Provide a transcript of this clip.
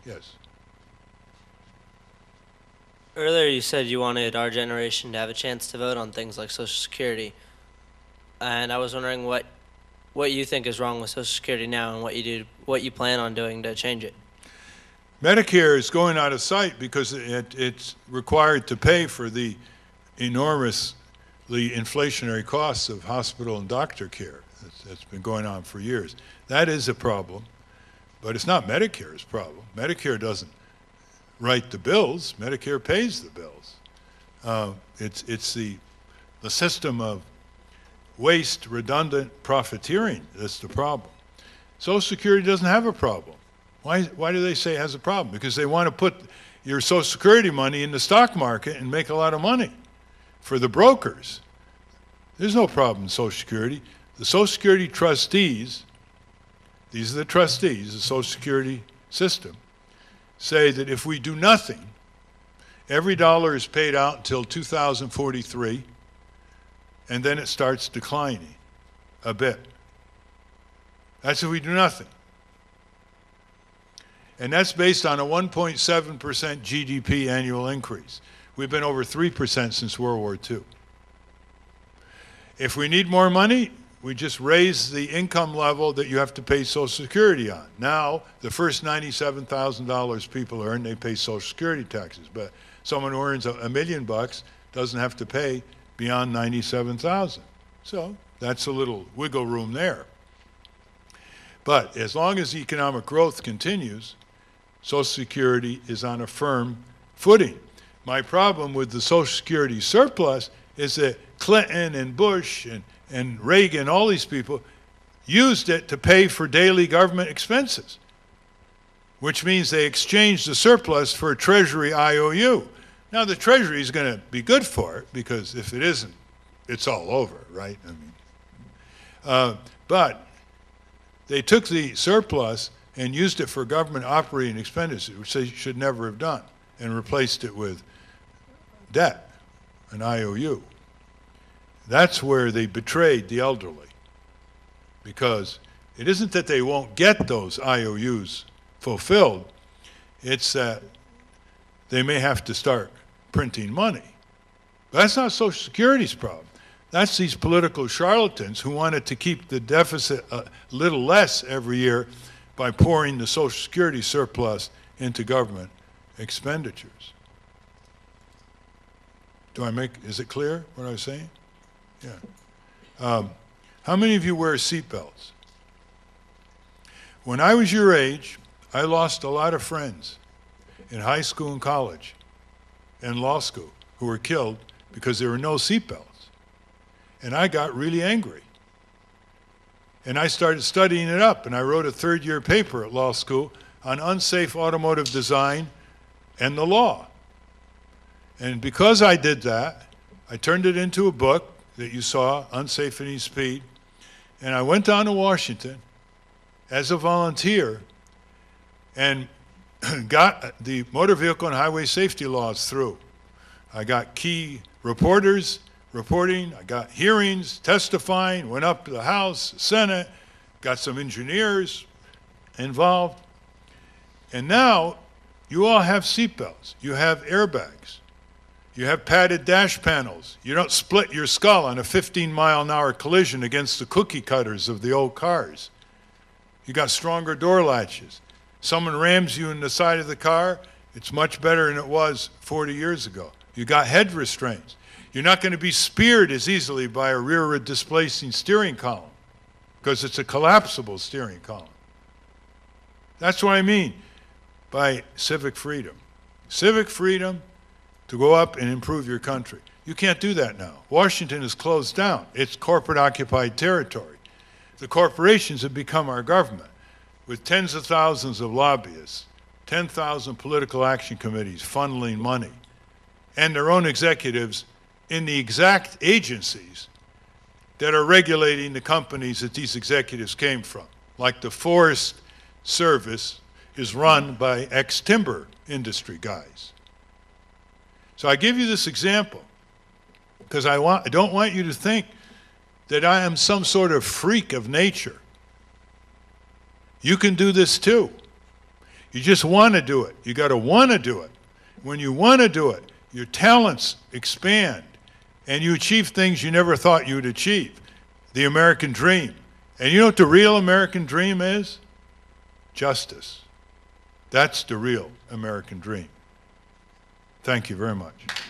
Yes. Earlier, you said you wanted our generation to have a chance to vote on things like Social Security, and I was wondering what you think is wrong with Social Security now, and what you plan on doing to change it. Medicare is going out of sight because it's required to pay for the enormously inflationary costs of hospital and doctor care. That's been going on for years. That is a problem, but it's not Medicare's problem. Medicare doesn't write the bills. Medicare pays the bills. It's the system of waste, redundant profiteering that's the problem. Social Security doesn't have a problem. Why do they say it has a problem? Because they want to put your Social Security money in the stock market and make a lot of money for the brokers. There's no problem in Social Security. The Social Security trustees, these are the trustees, the Social Security system, say that if we do nothing, every dollar is paid out until 2043, and then it starts declining a bit. That's if we do nothing. And that's based on a 1.7% GDP annual increase. We've been over 3% since World War II. If we need more money, we just raise the income level that you have to pay Social Security on. Now, the first $97,000 people earn, they pay Social Security taxes. But someone who earns $1 million doesn't have to pay beyond $97,000. So that's a little wiggle room there. But as long as economic growth continues, Social Security is on a firm footing. My problem with the Social Security surplus is that Clinton and Bush and Reagan, all these people, used it to pay for daily government expenses, which means they exchanged the surplus for a Treasury IOU. Now, the Treasury is going to be good for it, because if it isn't, it's all over, right? But they took the surplus and used it for government operating expenditures, which they should never have done, and replaced it with debt, an IOU. That's where they betrayed the elderly, because it isn't that they won't get those IOUs fulfilled, it's that they may have to start printing money. But that's not Social Security's problem. That's these political charlatans who wanted to keep the deficit a little less every year by pouring the Social Security surplus into government expenditures. Is it clear what I was saying? Yeah. How many of you wear seatbelts? When I was your age, I lost a lot of friends in high school and college and law school who were killed because there were no seatbelts. And I got really angry. And I started studying it up, and I wrote a third-year paper at law school on unsafe automotive design and the law. And because I did that, I turned it into a book that you saw, Unsafe Any Speed, and I went down to Washington as a volunteer and got the motor vehicle and highway safety laws through. I got key reporters reporting, I got hearings, testifying, went up to the House, Senate, got some engineers involved. And now you all have seatbelts, you have airbags, you have padded dash panels. You don't split your skull on a 15-mile-an-hour collision against the cookie cutters of the old cars. You got stronger door latches. Someone rams you in the side of the car, it's much better than it was 40 years ago. You got head restraints. You're not going to be speared as easily by a rearward displacing steering column because it's a collapsible steering column. That's what I mean by civic freedom. Civic freedom to go up and improve your country. You can't do that now. Washington is closed down. It's corporate occupied territory. The corporations have become our government with tens of thousands of lobbyists, 10,000 political action committees funneling money, and their own executives in the exact agencies that are regulating the companies that these executives came from. Like the Forest Service is run by ex-timber industry guys. So I give you this example because I don't want you to think that I am some sort of freak of nature. You can do this too. You just want to do it. You got to want to do it. When you want to do it, your talents expand, and you achieve things you never thought you would achieve. The American dream. And you know what the real American dream is? Justice. That's the real American dream. Thank you very much.